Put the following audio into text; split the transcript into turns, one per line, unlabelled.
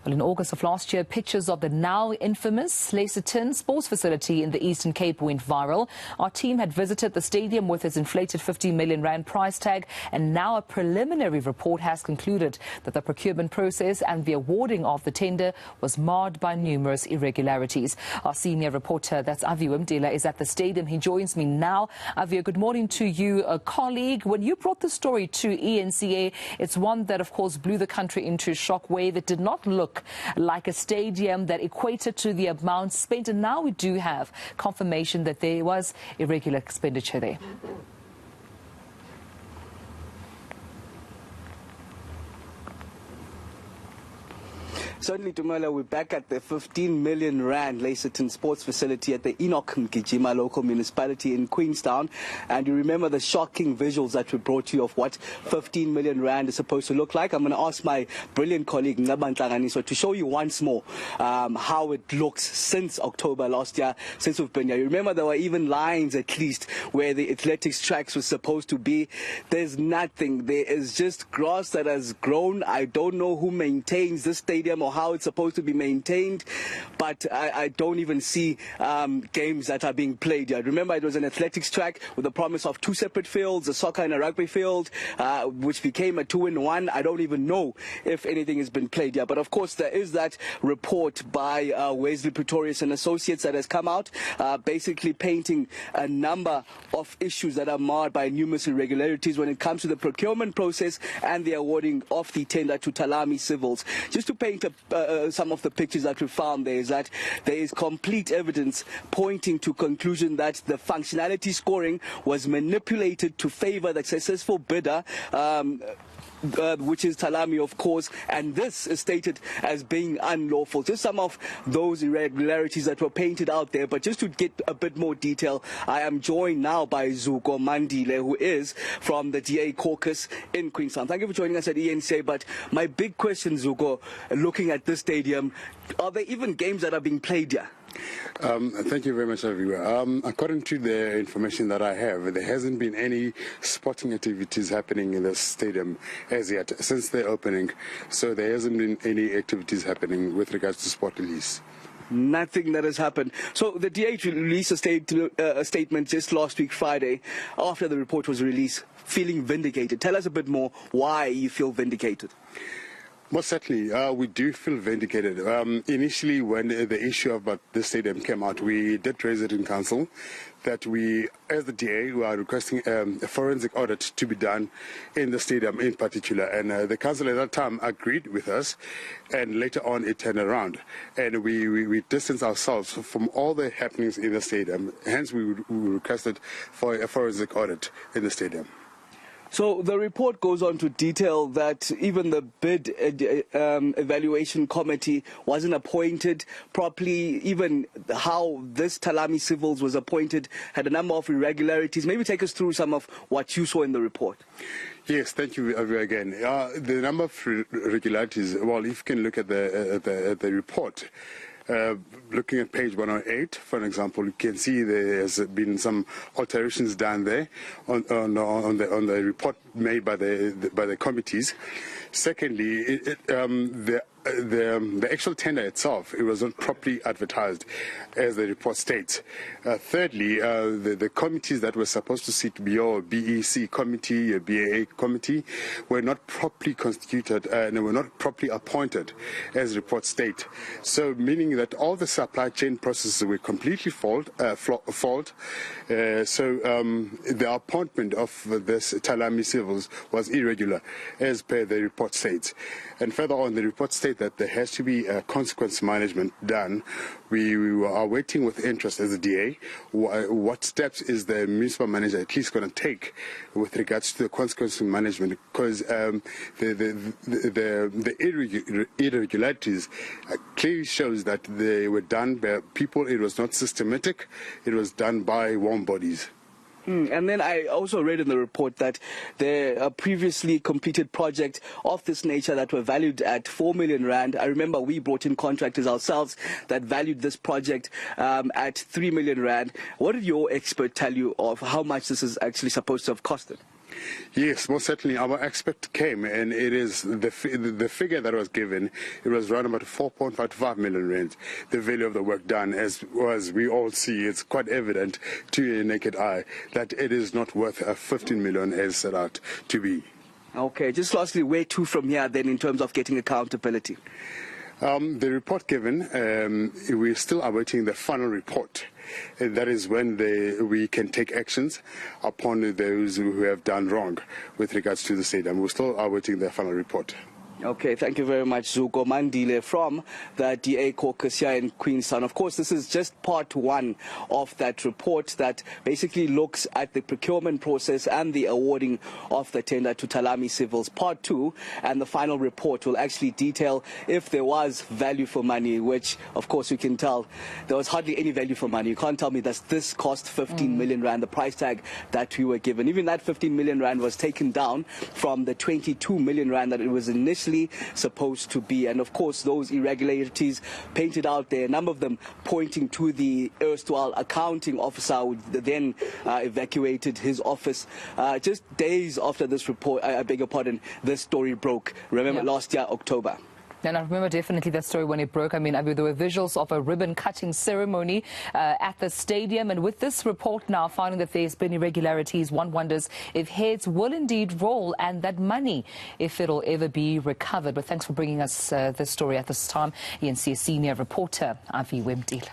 Well, in August of last year, pictures of the now infamous Lesseyton sports facility in the Eastern Cape went viral. Our team had visited the stadium with its inflated 50 million rand price tag, and now a preliminary report has concluded that the procurement process and the awarding of the tender was marred by numerous irregularities. Our senior reporter, that's Aviwe Mtila, is at the stadium. He joins me now. Aviwe, good morning to you, a colleague. When you brought the story to eNCA, it's one that, of course, blew the country into shockwave. It did not look like a stadium that equated to the amount spent, and now we do have confirmation that there was irregular expenditure there.
Certainly, Tumela, we're back at the 15 million rand Lesseyton sports facility at the eNCA local municipality in Queenstown. And you remember the shocking visuals that we brought you of what 15 million rand is supposed to look like. I'm going to ask my brilliant colleague Ntlangani to show you once more how it looks since October last year, since we've been here. You remember there were even lines at least where the athletics tracks were supposed to be. There's nothing. There is just grass that has grown. I don't know who maintains this stadium or how it's supposed to be maintained, but I don't even see games that are being played yet. Remember, it was an athletics track with the promise of two separate fields, a soccer and a rugby field, which became a 2-in-1. I don't even know if anything has been played yet. But of course, there is that report by Wesley Pretorius and Associates that has come out, basically painting a number of issues that are marred by numerous irregularities when it comes to the procurement process and the awarding of the tender to Talami Civils. Just to paint some of the pictures that we found there is that there is complete evidence pointing to conclusion that the functionality scoring was manipulated to favor the successful bidder, which is Talami, of course, and this is stated as being unlawful. Just some of those irregularities that were painted out there, but just to get a bit more detail, I am joined now by Komani Stadium, who is from the DA caucus in Queenstown. Thank you for joining us at eNCA, but my big question, Zuko, looking at this stadium, are there even games that are being played here?
Thank you very much, Aviwe. According to the information that I have, there hasn't been any sporting activities happening in the stadium as yet since the opening. So there hasn't been any activities happening with regards to sport release.
Nothing that has happened. So the DA released a statement just last week, Friday, after the report was released, feeling vindicated. Tell us a bit more why you feel vindicated.
Most certainly, we do feel vindicated. Initially, when the issue about the stadium came out, we did raise it in council that we, as the DA, we are requesting a forensic audit to be done in the stadium in particular. And the council at that time agreed with us, and later on it turned around. And we distanced ourselves from all the happenings in the stadium. Hence, we requested for a forensic audit in the stadium.
So the report goes on to detail that even the bid evaluation committee wasn't appointed properly. Even how this Talami Civils was appointed had a number of irregularities. Maybe take us through some of what you saw in the report.
Yes, thank you, Aviwe, again. The number of irregularities, well, if you can look at the report, looking at page 108, for an example, you can see there has been some alterations done there on the report made by the committees. Secondly, the actual tender itself, it was not properly advertised, as the report states. Thirdly, the committees that were supposed to sit, your BEC committee, your BAA committee, were not properly constituted and were not properly appointed, as the report states. So, meaning that all the supply chain processes were completely flawed. The appointment of this Talami Civils was irregular, as per the report states. And further on, the report states that there has to be consequence management done. We are waiting with interest as a DA. What steps is the municipal manager at least going to take with regards to the consequence management? Because the irregularities clearly shows that they were done by people. It was not systematic. It was done by warm bodies.
And then I also read in the report that there are previously completed projects of this nature that were valued at 4 million rand. I remember we brought in contractors ourselves that valued this project at 3 million rand. What did your expert tell you of how much this is actually supposed to have costed?
Yes, most certainly. Our expert came, and it is the figure that was given. It was around about 4.55 million rand. The value of the work done, as we all see, it's quite evident to a naked eye that it is not worth 15 million as set out to be.
Okay, just lastly, where to from here then in terms of getting accountability?
The report given, we're still awaiting the final report. That is when we can take actions upon those who have done wrong with regards to the stadium. We're still awaiting the final report.
Okay, thank you very much, Komani Stadium from the DA caucus here in Queenstown. Of course, this is just part one of that report that basically looks at the procurement process and the awarding of the tender to Talami Civils. Part two and the final report will actually detail if there was value for money, which, of course, you can tell there was hardly any value for money. You can't tell me that this cost 15 million rand, the price tag that we were given. Even that 15 million rand was taken down from the 22 million rand that it was initially supposed to be. And of course, those irregularities painted out there, a number of them pointing to the erstwhile accounting officer who then evacuated his office just days after this report, I beg your pardon, this story broke. Remember last year, October.
And I remember definitely that story when it broke. I mean, there were visuals of a ribbon-cutting ceremony at the stadium. And with this report now finding that there's been irregularities, one wonders if heads will indeed roll and that money, if it'll ever be recovered. But thanks for bringing us this story at this time. eNCA senior reporter, Aviwe Mtila.